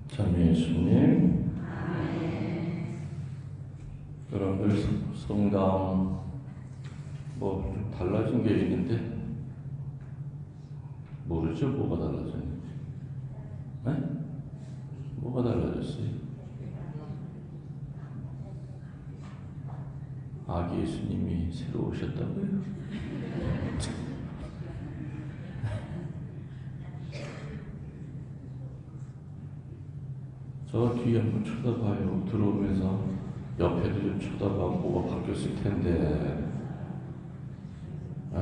참 예수님, 여러분들 성당 뭐 좀 달라진 게 있는데 모르죠? 뭐가 달라졌는지? 네? 뭐가 달라졌어요? 아기 예수님이 새로 오셨다고요? 저 뒤에 한번 쳐다봐요. 들어오면서 옆에도 좀 쳐다봐고 뭐가 바뀌었을 텐데. 에?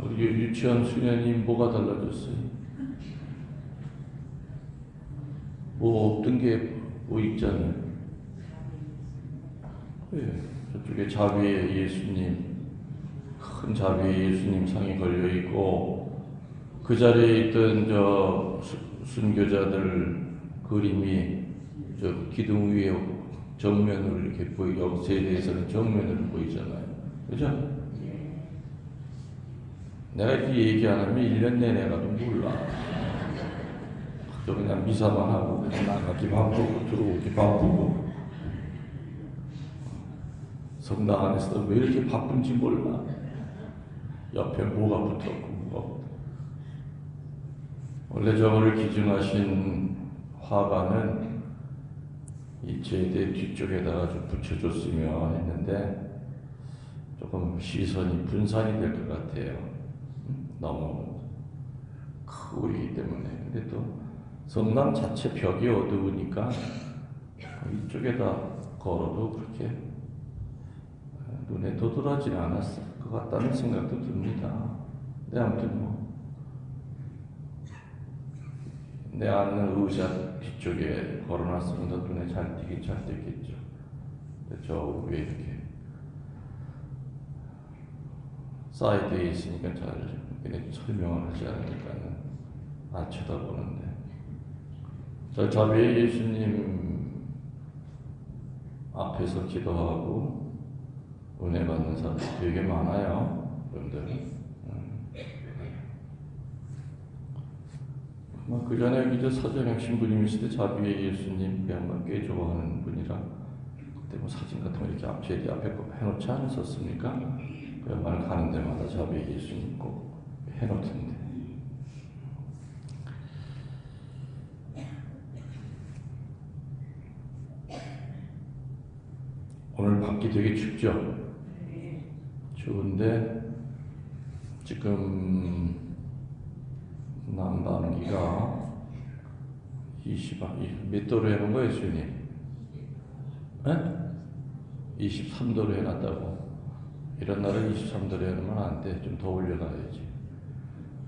우리 유치원 수녀님 뭐가 달라졌어요? 뭐 없던 게 뭐 있잖아요. 예, 저쪽에 자비의 예수님, 큰 자비의 예수님 상이 걸려 있고 그 자리에 있던 저 순교자들 그림이 저 기둥 위에 정면으로 이렇게 보이고 세대에서는 정면으로 보이잖아요. 그죠? 내가 이렇게 얘기 안 하면 1년 내내 가도 몰라. 저 그냥 미사만 하고 그냥 나가기 바쁘고 들어오기 바쁘고 성당 안에서 왜 이렇게 바쁜지 몰라. 옆에 뭐가 붙었고 뭐가 붙었고. 원래 저거를 기증하신 화가는 이 제대 뒤쪽에다가 좀 붙여줬으면 했는데 조금 시선이 분산이 될 것 같아요. 너무 크고 이기 때문에. 근데 또 성당 자체 벽이 어두우니까 이쪽에다 걸어도 그렇게 눈에 도드라지는 않았을 것 같다는 생각도 듭니다. 근데 아무튼 뭐 내 앉는 의자 뒤쪽에 걸어놨으면 더 눈에 잘 띄긴 잘 띄겠죠. 근데 저 위에 이렇게 사이드에 있으니까 잘 설명을 하지 않으니까는 안 쳐다보는데. 저 자비의 예수님 앞에서 기도하고 은혜 받는 사람 되게 많아요. 여러분들. 그 전에 그저 서정혁 신부님 있을 때 자비의 예수님 그 양반 꽤 좋아하는 분이라 그때 뭐 사진 같은 거 이렇게 앞에 해놓지 않았었습니까? 그 양반을 가는 데마다 자비의 예수님 꼭 해놓던데. 오늘 밖이 되게 춥죠? 추운데 지금 남반기가 몇 도로 해놓은 거예요, 주님? 에? 23도로 해놨다고. 이런 날은 23도로 해놓으면 안 돼. 좀 더 올려놔야지.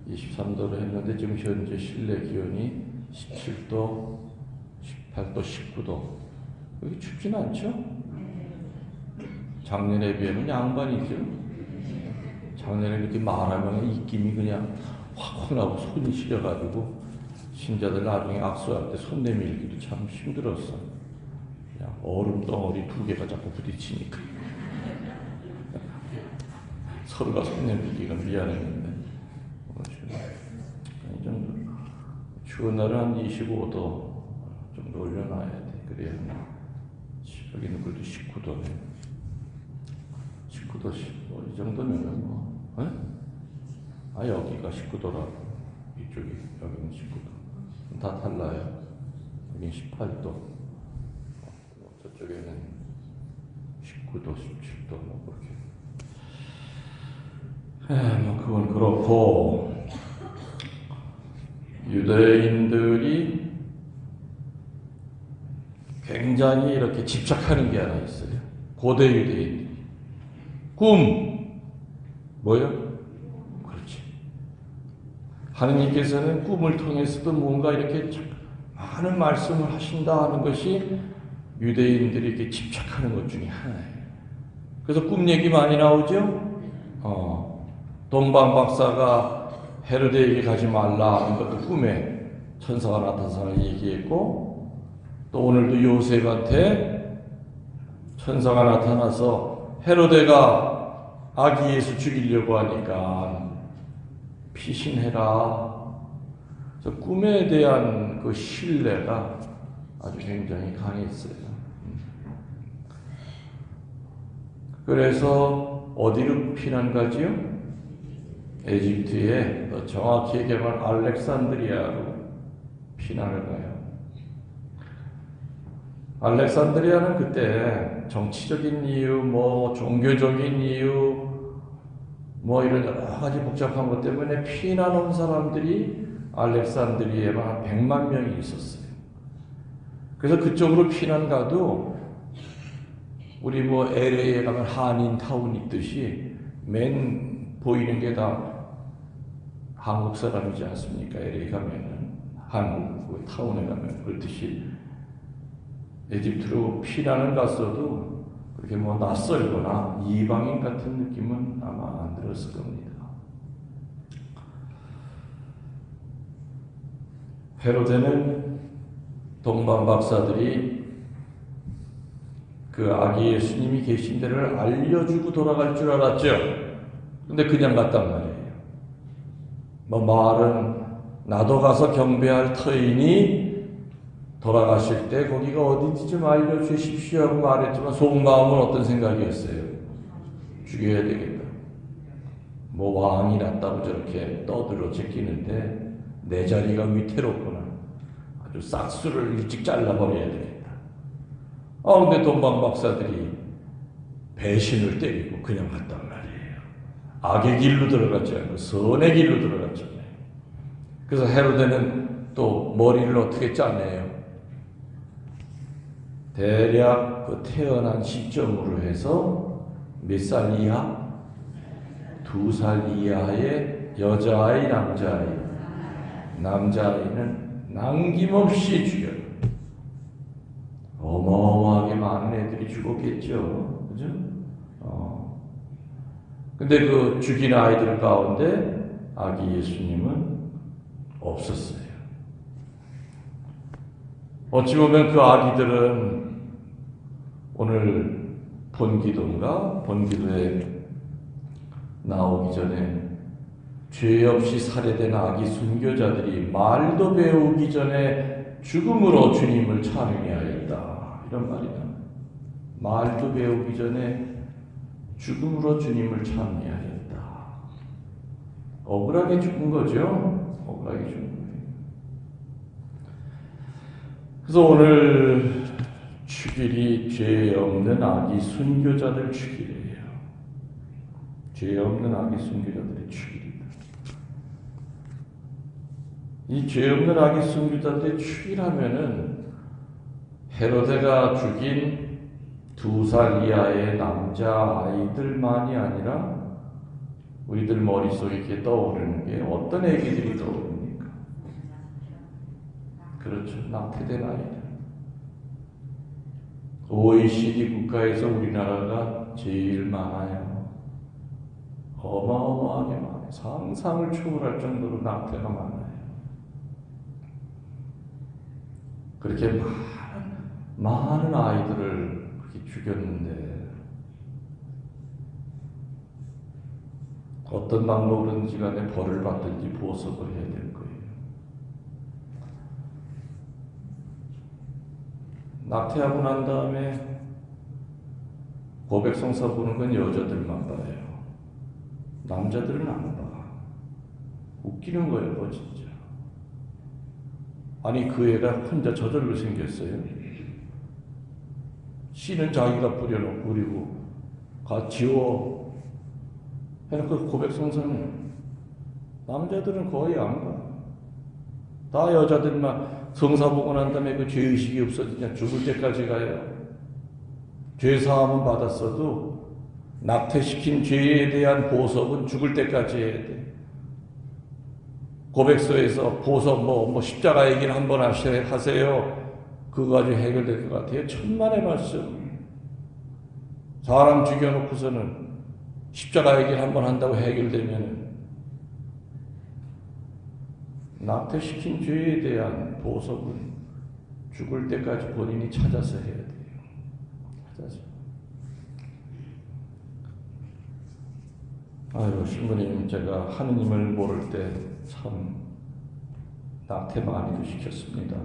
23도로 했는데 지금 현재 실내 기온이 17도, 18도, 19도. 여기 춥진 않죠? 작년에 비하면 양반이죠. 작년에 이렇게 말하면 입김이 그냥 확 나고 손이 시려가지고 신자들 나중에 악수할 때 손 내밀기도 참 힘들었어. 그냥 얼음 덩어리 2개가 자꾸 부딪히니까 서로가 손 내밀기가 미안했는데 이 정도 추운 날은 한 25도 정도 올려놔야 돼. 그래야 여기 있는 글도 19도네. 19도, 뭐, 이 정도면 뭐, 에? 아, 여기가 19도라고. 이쪽이, 여기는 19도. 다 달라요. 여기는 18도. 저쪽에는 19도, 17도, 뭐, 그렇게. 뭐, 그건 그렇고, 유대인들이 굉장히 이렇게 집착하는 게 하나 있어요. 고대 유대인들이. 꿈! 뭐요? 그렇지. 하느님께서는 꿈을 통해서도 뭔가 이렇게 많은 말씀을 하신다 하는 것이 유대인들이 이렇게 집착하는 것 중에 하나예요. 그래서 꿈 얘기 많이 나오죠? 동방 박사가 헤로데에게 가지 말라 하는 것도 꿈에 천사가 나타나서 얘기했고, 또 오늘도 요셉한테 천사가 나타나서 헤로데가 아기 예수 죽이려고 하니까 피신해라. 그래서 꿈에 대한 그 신뢰가 아주 굉장히 강했어요. 그래서 어디로 피난 가지요? 에집트에, 정확히 얘기하면 알렉산드리아로 피난을 가요. 알렉산드리아는 그때 정치적인 이유, 종교적인 이유, 이런 여러 가지 복잡한 것 때문에 피난 온 사람들이 알렉산드리아에만 한 100만 명이 있었어요. 그래서 그쪽으로 피난 가도 우리 LA에 가면 한인타운 있듯이 맨 보이는 게 다 한국 사람이지 않습니까? LA 가면은 한국 타운에 가면 그렇듯이 에집트로 피난을 갔어도 그렇게 낯설거나 이방인 같은 느낌은 아마 안 들었을 겁니다. 헤로데는 동방 박사들이 그 아기 예수님이 계신 데를 알려주고 돌아갈 줄 알았죠. 근데 그냥 갔단 말이에요. 말은 나도 가서 경배할 터이니 돌아가실 때 거기가 어딘지 좀 알려주십시오 하고 말했지만 속마음은 어떤 생각이었어요? 죽여야 되겠다. 왕이 났다고 저렇게 떠들어 제끼는데 내 자리가 위태롭구나. 아주 싹수를 일찍 잘라버려야 되겠다. 근데 동방 박사들이 배신을 때리고 그냥 갔단 말이에요. 악의 길로 들어갔지 않고 선의 길로 들어갔잖아요. 그래서 헤로데는 또 머리를 어떻게 짜내요? 대략 그 태어난 시점으로 해서 몇 살 이하? 2살 이하의 여자아이, 남자아이. 남자아이는 남김없이 죽여요. 어마어마하게 많은 애들이 죽었겠죠. 그죠? 근데 그 죽인 아이들 가운데 아기 예수님은 없었어요. 어찌 보면 그 아기들은 오늘 본기도에 나오기 전에 죄 없이 살해된 아기 순교자들이 말도 배우기 전에 죽음으로 주님을 찬양하였다. 이런 말이 나와요. 말도 배우기 전에 죽음으로 주님을 찬양하였다. 억울하게 죽은 거죠. 억울하게 죽은 거예요. 그래서 오늘 축일이 죄 없는 아기 순교자들 축일이에요. 죄 없는 아기 순교자들의 축일입니다. 이 죄 없는 아기 순교자들의 축일하면은 헤로데가 죽인 2살 이하의 남자 아이들만이 아니라 우리들 머릿속에 이렇게 떠오르는 게 어떤 애기들이 떠오릅니까? 그렇죠. 납태된 아이들. OECD 국가에서 우리나라가 제일 많아요. 어마어마하게 많아요. 상상을 초월할 정도로 납태가 많아요. 그렇게 많은 아이들을 그렇게 죽였는데 어떤 방법으로든지 간에 벌을 받든지 보석을 해야 될 거예요. 낙태하고 난 다음에 고백성사 보는 건 여자들만 봐요. 남자들은 안 봐. 웃기는 거예요, 진짜. 아니, 그 애가 혼자 저절로 생겼어요. 씨는 자기가 뿌려놓고 그리고 지워 해놓고 고백성사는 남자들은 거의 안 봐. 다 여자들만 성사 보고 난 다음에 그 죄의식이 없어지냐 죽을 때까지 가요. 죄 사함은 받았어도 낙태시킨 죄에 대한 보석은 죽을 때까지 해야 돼. 고백서에서 보석 십자가 얘기를 한번 하세요. 그거 가지고 해결될 것 같아요. 천만의 말씀. 사람 죽여놓고서는 십자가 얘기를 한번 한다고 해결되면 낙태시킨 죄에 대한 보석은 죽을 때까지 본인이 찾아서 해야 돼요. 찾아서. 아유, 신부님, 제가 하느님을 모를 때 참 낙태 많이도 시켰습니다.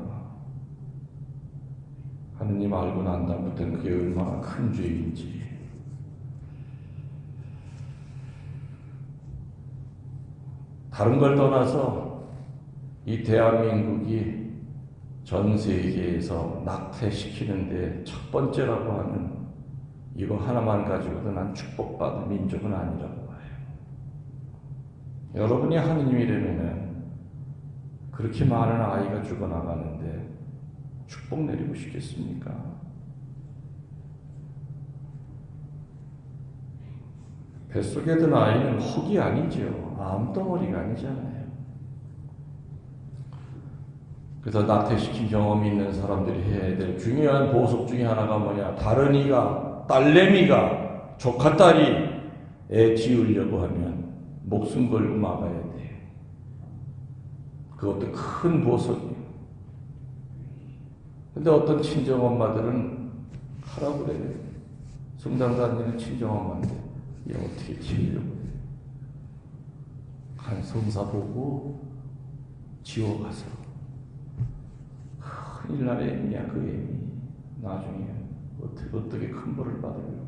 하느님 알고 난 다음부터는 그게 얼마나 큰 죄인지. 다른 걸 떠나서 이 대한민국이 전 세계에서 낙태시키는데 첫 번째라고 하는 이거 하나만 가지고도 난 축복받은 민족은 아니라고 봐요. 여러분이 하느님이라면은 그렇게 많은 아이가 죽어나가는데 축복 내리고 싶겠습니까? 뱃속에 든 아이는 혹이 아니죠. 암덩어리가 아니잖아요. 그래서 낙태시킨 경험이 있는 사람들이 해야 될 중요한 보석 중에 하나가 뭐냐? 다른 이가, 딸내미가, 조카딸이 애 지으려고 하면 목숨 걸고 막아야 돼요. 그것도 큰 보석이에요. 근데 어떤 친정엄마들은 하라고 그래요. 성당 다니는 친정엄마인데 얘 어떻게 지으려고 해요. 한 성사 보고 지워가서 큰일 날 애미야. 그 애미 나중에 어떻게 큰 벌을 받으려고.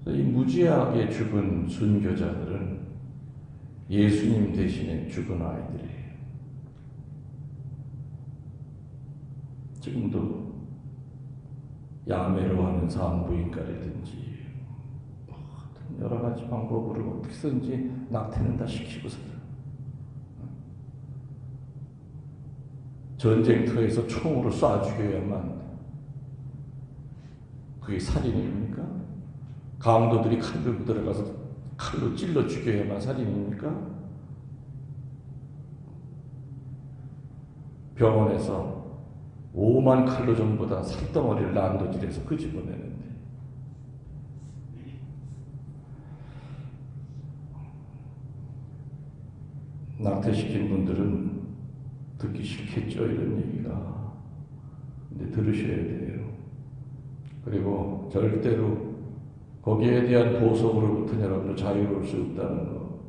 이 무지하게 죽은 순교자들은 예수님 대신에 죽은 아이들이에요. 지금도 야매로 하는 산부인과라든지 여러 가지 방법으로 어떻게든지 낙태는 다 시키고 살아요. 전쟁터에서 총으로 쏴 죽여야만 그게 살인입니까? 강도들이 칼 들고 들어가서 칼로 찔러 죽여야만 살인입니까? 병원에서 5만 칼로 전보다 살덩어리를 난도질해서 끄집어내는데 낙태시킨 분들은 듣기 싫겠죠, 이런 얘기가. 근데 들으셔야 돼요. 그리고 절대로 거기에 대한 보석으로부터 여러분도 자유로울 수 없다는 거.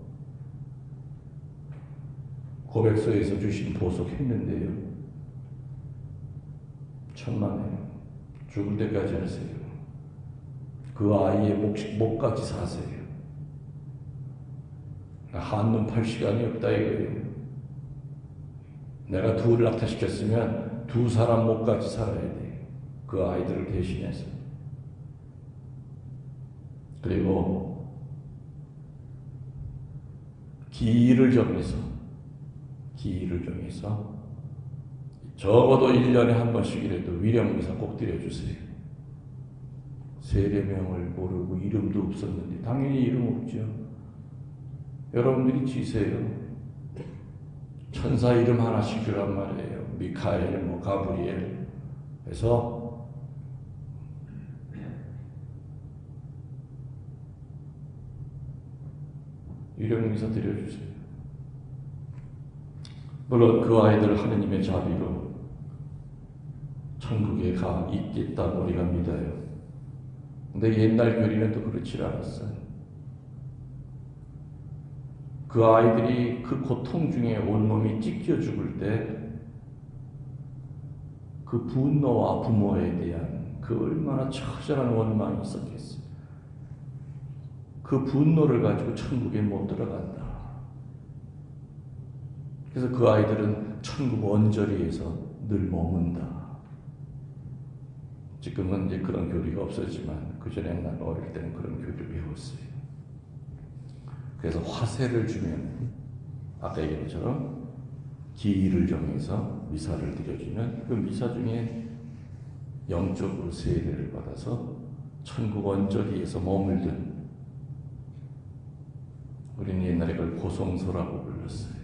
고백서에서 주신 보석 했는데요. 천만에요. 죽을 때까지 하세요. 그 아이의 목까지 사세요. 한눈 팔 시간이 없다 이거예요. 내가 둘을 낙태시켰으면 두 사람 목까지 살아야 돼요. 그 아이들을 대신해서. 그리고 기일을 정해서 적어도 1년에 한 번씩이라도 위령미사 꼭 드려주세요. 세례명을 모르고 이름도 없었는데 당연히 이름 없죠. 여러분들이 지세요. 천사 이름 하나씩 주란 말이에요. 미카엘, 가브리엘 해서 위령미사 드려주세요. 물론 그 아이들 하느님의 자비로 천국에 가 있겠다고 우리가 믿어요. 근데 옛날 교리는 또 그렇지 않았어요. 그 아이들이 그 고통 중에 온몸이 찢겨 죽을 때 그 분노와 부모에 대한 그 얼마나 처절한 원망이 있었겠어요. 그 분노를 가지고 천국에 못 들어간다. 그래서 그 아이들은 천국 언저리에서 늘 머문다. 지금은 이제 그런 교리가 없었지만 그 전에 난 어릴 때는 그런 교리를 배웠어요. 그래서 화세를 주면 아까 얘기한 것처럼 기일을 정해서 미사를 드려주면 그 미사 중에 영적으로 세례를 받아서 천국 언저리에서 머물든 우리는 옛날에 그걸 고성소라고 불렀어요.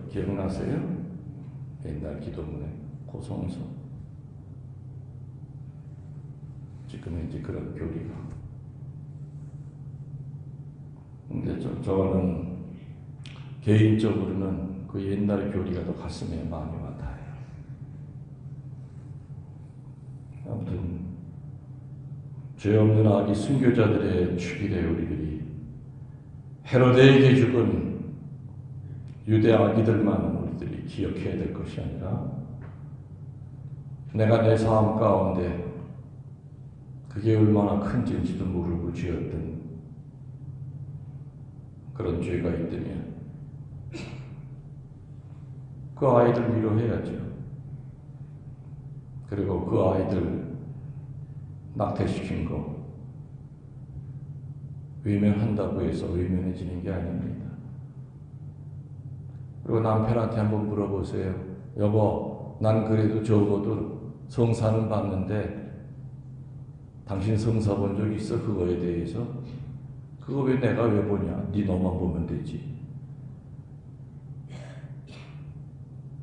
기억나세요? 옛날 기도문에 고성소. 지금은 이제 그런 교리가. 근데 저는 개인적으로는 그 옛날 교리가 더 가슴에 많이 와닿아요. 아무튼 죄 없는 아기 순교자들의 축일에 우리들이 헤로데에게 죽은 유대 아기들만 우리들이 기억해야 될 것이 아니라 내가 내 삶 가운데 그게 얼마나 큰 죄인지도 모르고 지었던 그런 죄가 있다면 그 아이들 위로해야죠. 그리고 그 아이들 낙태시킨 거 외면한다고 해서 외면해지는 게 아닙니다. 그리고 남편한테 한번 물어보세요. 여보, 난 그래도 적어도 성사는 봤는데 당신 성사 본 적 있어? 그거에 대해서? 그거 왜 내가 왜 보냐? 네 너만 보면 되지.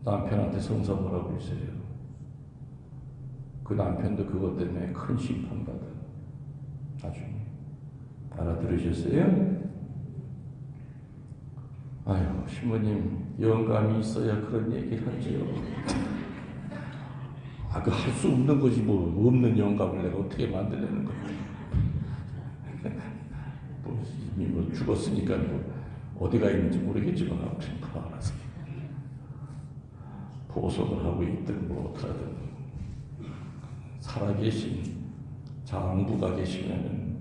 남편한테 성사 보라고 했어요. 그 남편도 그것 때문에 큰 심판받아. 나중에. 알아들으셨어요? 아유, 신부님 영감이 있어야 그런 얘기를 하죠. 그 할 수 없는 거지 뭐. 없는 영감을 내가 어떻게 만들려는 거야. 이미 뭐 죽었으니까 뭐 어디가 있는지 모르겠지만 아무튼 알아서 보석을 하고 있든 뭐 어떡하든 살아계신 장부가 계시면은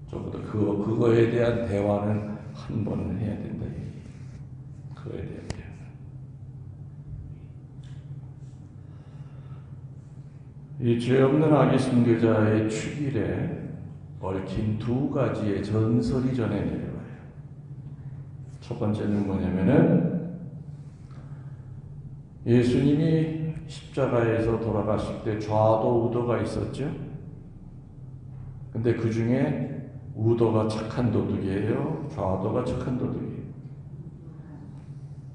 적어도 그거에 대한 대화는 한 번은 해야 된다. 그거에 대한 대화. 이 죄 없는 아기 순교자의 축일에 얽힌 두 가지의 전설이 전해 내려와요. 첫 번째는 뭐냐면은 예수님이 십자가에서 돌아가실 때 좌도 우도가 있었죠. 근데 그 중에 우도가 착한 도둑이에요. 좌도가 착한 도둑이에요.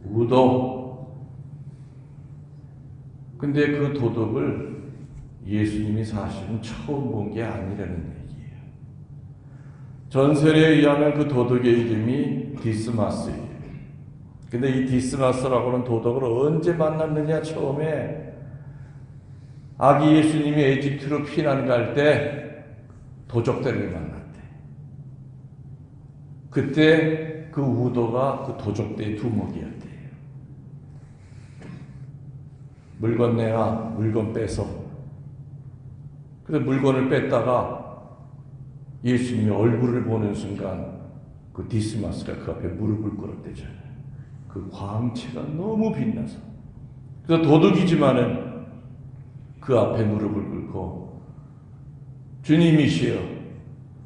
우도. 근데 그 도둑을 예수님이 사실은 처음 본 게 아니라는 얘기예요. 전설에 의하면 그 도둑의 이름이 디스마스예요. 근데 이 디스마스라고는 도둑을 언제 만났느냐? 처음에 아기 예수님이 에집트로 피난 갈 때 도적들을 만났대. 그때 그 우도가 그 도적대의 두목이었대요. 물건 내놔, 물건 뺏어. 그래서 물건을 뺐다가 예수님이 얼굴을 보는 순간 그 디스마스가 그 앞에 무릎을 꿇었대잖아요. 그 광채가 너무 빛나서. 그래서 도둑이지만은 그 앞에 무릎을 꿇고 주님이시여,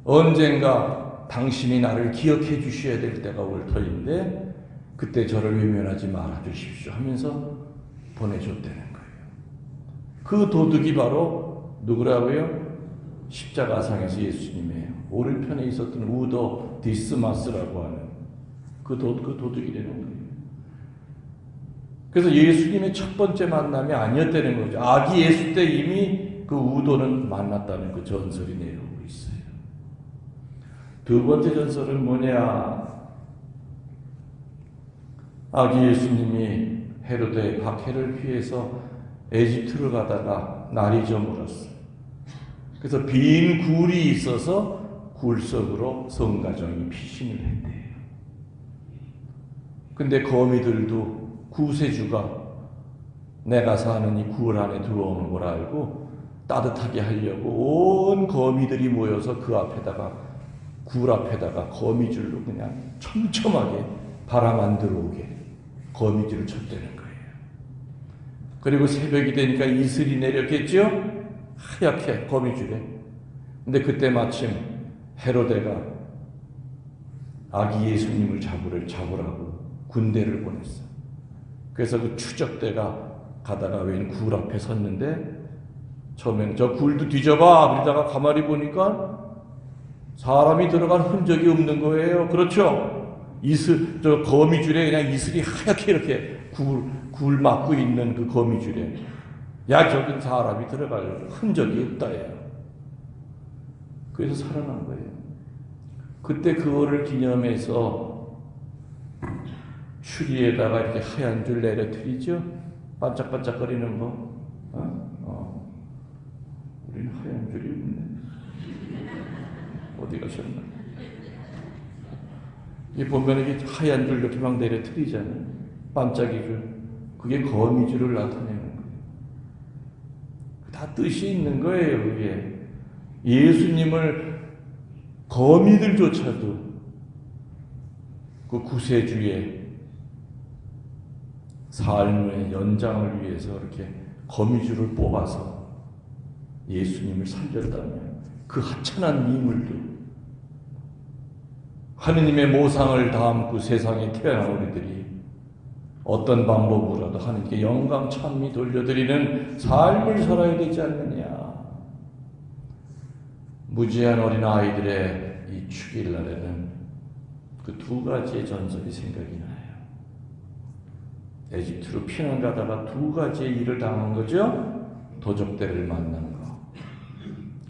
언젠가 당신이 나를 기억해 주셔야 될 때가 올 터인데 그때 저를 외면하지 말아 주십시오 하면서 보내줬다는 거예요. 그 도둑이 바로 누구라고요? 십자가상에서 예수님의 오른편에 있었던 우도 디스마스라고 하는 그 도둑이 되는 거예요. 그래서 예수님의 첫 번째 만남이 아니었다는 거죠. 아기 예수 때 이미 그 우도는 만났다는 그 전설이 내려오고 있어요. 두 번째 전설은 뭐냐? 아기 예수님이 헤로데 박해를 피해서 에집트로 가다가 날이 저물었어요. 그래서 빈 굴이 있어서 굴 속으로 성가정이 피신을 했대요. 근데 거미들도 구세주가 내가 사는 이 굴 안에 들어오는 걸 알고 따뜻하게 하려고 온 거미들이 모여서 그 앞에다가 굴 앞에다가 거미줄로 그냥 촘촘하게 바람 안 들어오게 거미줄을 쳤다는 거예요. 그리고 새벽이 되니까 이슬이 내렸겠죠? 하얗게 거미줄에. 근데 그때 마침 헤로데가 아기 예수님을 잡으라고 군대를 보냈어. 그래서 그 추적대가 가다가 웬 굴 앞에 섰는데 처음에는 저 굴도 뒤져봐 그러다가 가만히 보니까 사람이 들어간 흔적이 없는 거예요. 그렇죠? 저 거미줄에 그냥 이슬이 하얗게 이렇게 굴 막고 있는 그 거미줄에 야, 저긴 사람이 들어갈 흔적이 없다예요. 그래서 살아난 거예요. 그때 그거를 기념해서 추리에다가 이렇게 하얀 줄 내려뜨리죠? 반짝반짝거리는 거. 우리는 하얀 줄이 없네. 어디 가셨나? 이 보면 이게 하얀 줄 이렇게 막 내려뜨리잖아요. 반짝이 줄. 그게 거미줄을 나타내는 거예요. 다 뜻이 있는 거예요, 그게. 예수님을 거미들조차도 그 구세주의 삶의 연장을 위해서 이렇게 거미줄을 뽑아서 예수님을 살렸다면 그 하찮은 미물도 하느님의 모상을 담고 세상에 태어난 우리들이 어떤 방법으로라도 하느님께 영광 찬미 돌려드리는 삶을 살아야 되지 않느냐. 무지한 어린 아이들의 이 축일날에는 그 두 가지의 전설이 생각이 나요. 에집트로 피난 가다가 두 가지의 일을 당한 거죠. 도적대를 만난 거.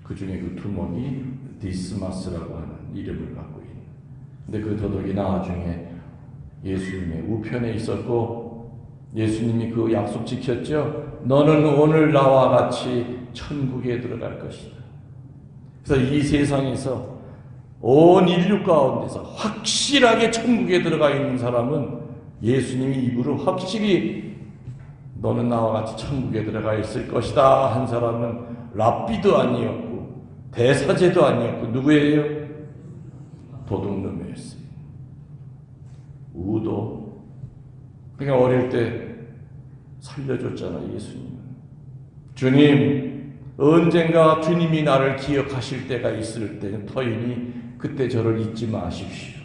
그 중에 그 두목이 디스마스라고 하는 이름을 갖고 있는. 근데 그 도둑이 나중에 예수님의 우편에 있었고 예수님이 그 약속 지켰죠. 너는 오늘 나와 같이 천국에 들어갈 것이다. 그래서 이 세상에서 온 인류 가운데서 확실하게 천국에 들어가 있는 사람은 예수님이 입으로 확실히 너는 나와 같이 천국에 들어가 있을 것이다 한 사람은 랍비도 아니었고 대사제도 아니었고 누구예요? 도둑놈이었어요. 우도. 그러니까 어릴 때 살려줬잖아 예수님은. 주님, 언젠가 주님이 나를 기억하실 때가 있을 때 터이니 그때 저를 잊지 마십시오.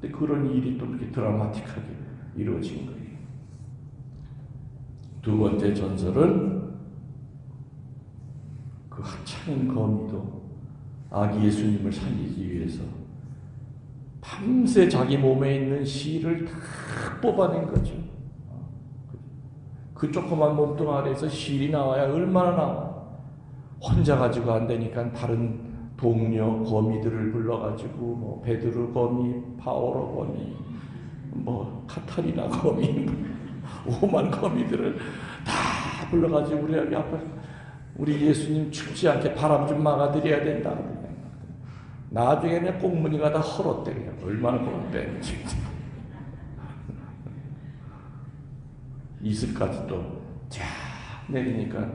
근데 그런 일이 또 그렇게 드라마틱하게 이루어진 거예요. 두 번째 전설은 그 하찮은 거미도 아기 예수님을 살리기 위해서 밤새 자기 몸에 있는 실을 다 뽑아낸 거죠. 그 조그만 몸뚱아리에서 실이 나와야 얼마나 나와. 혼자 가지고 안 되니까 다른 동료 거미들을 불러가지고 뭐 베드로 거미, 파오로 거미, 뭐 카타리나 거미, 오만 거미들을 다 불러가지고 우리 여기 앞에 우리 예수님 춥지 않게 바람 좀 막아드려야 된다. 나중에는 꽁무니가 다 헐었대. 그냥 얼마나 헐었대. 이슬까지 또 쫙 내리니까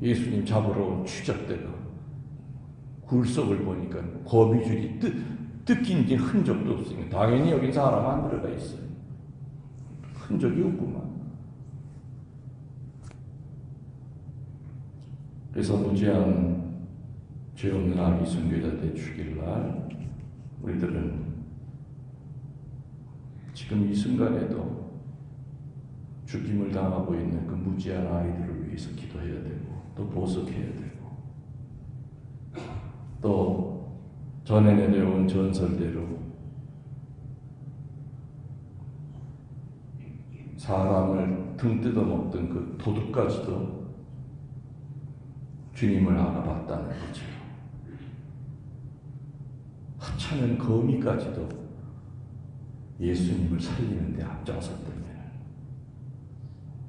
예수님 잡으러 추적대가 굴속을 보니까 거미줄이 뜯긴 게 흔적도 없으니까 당연히 여기 사람 안 들어가 있어요. 흔적이 없구만. 그래서 무지한 죄 없는 아기 순교자들 죽일날 우리들은 지금 이 순간에도 죽임을 당하고 있는 그 무지한 아이들을 위해서 기도해야 되고 또 보석해야 되고 또 전해 내려온 전설대로 사람을 등 뜯어먹던 그 도둑까지도 주님을 알아봤다는 거죠. 하찮은 거미까지도 예수님을 살리는 데 앞장섰다면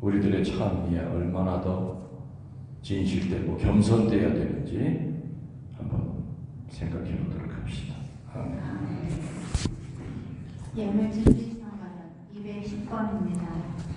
우리들의 참이에 얼마나 더 진실되고 겸손되어야 되는지 한번 생각해 보도록 합시다. 아멘. 예물 준비상관은 210번입니다.